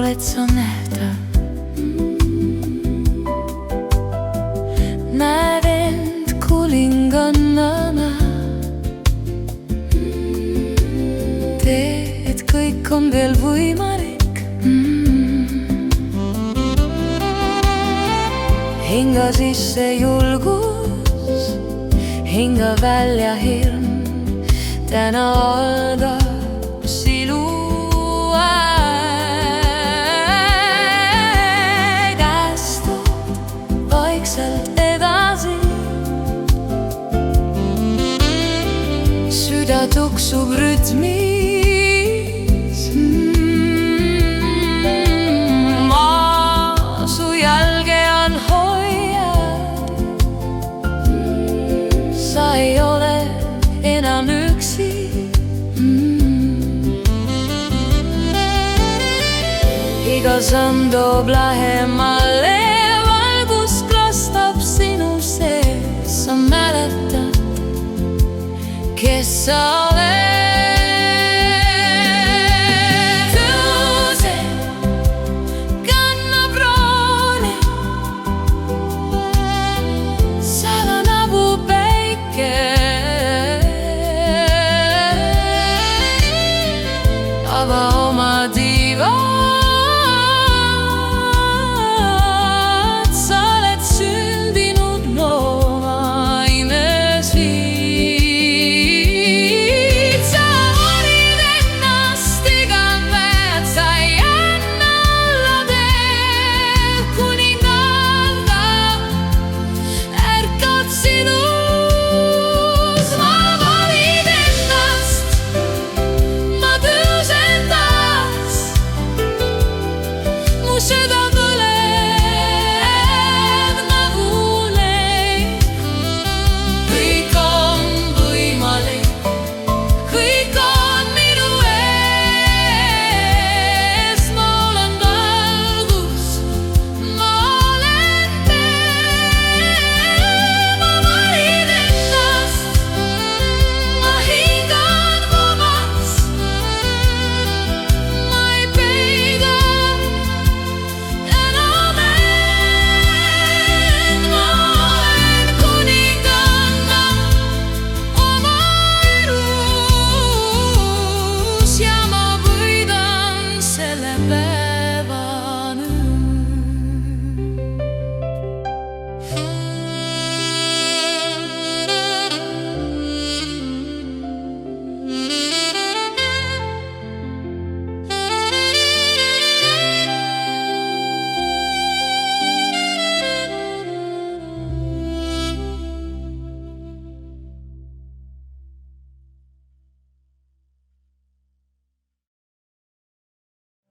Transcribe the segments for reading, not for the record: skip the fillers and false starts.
oled sa nähtav. Näed end kulingannana, teed, kõik on veel võimalik. Hinga sisse julgus, hinga välja hirm. Täna algab sinu aeg. Astud vaikselt edasi, süda tuksub rütmis. Ma su jalge all hoian, sa ei ole enam üksi. Iga samm toob lähemale, valgust lastab sinu sees. Sa mäletad, kes sa oled. Tõuse, kanna prooni, seal on abu päike. Ava oma diivad, sa oled sündinud loomaine sviit. Sa valid ennast igapäev, sa ei anna alla teed. Kuninganna ärkad sinus. Ma valid ennast, ma tõusen taas. Mu süda põleb nagu leib. Kõik on võimalik, kõik on minu ees. Ma olen valgus, ma olen tee. Ma valin ennast, ma hingan vabaks. Ma ei peida enam end. Ma olen kuninganna oma elus ja ma võidan selle päeva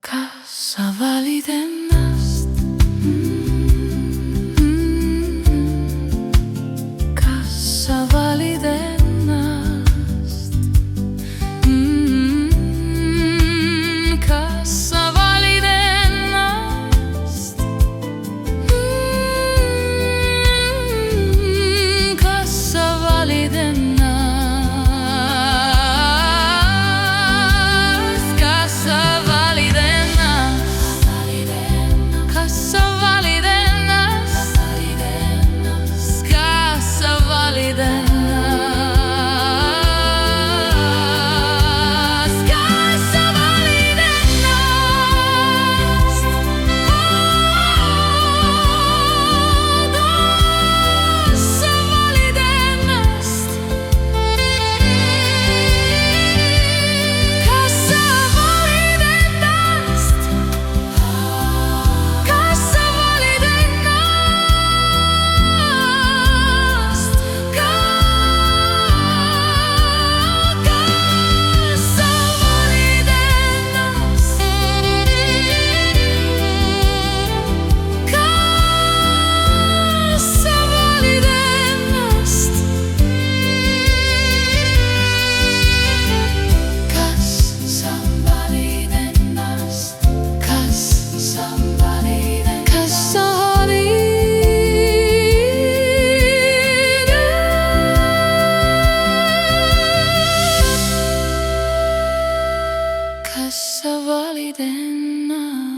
Kas sa valid ennast? Kas sa valid ennast? Kas sa valid ennast? Kas sa valid ennast? Kas sa valid ennast? Kas sa valid ennast? Kas sa valid ennast? Kas sa valid ennast? Kas sa valid ennast? Kas sa valid ennast? Kas sa valid ennast? Kas sa valid ennast?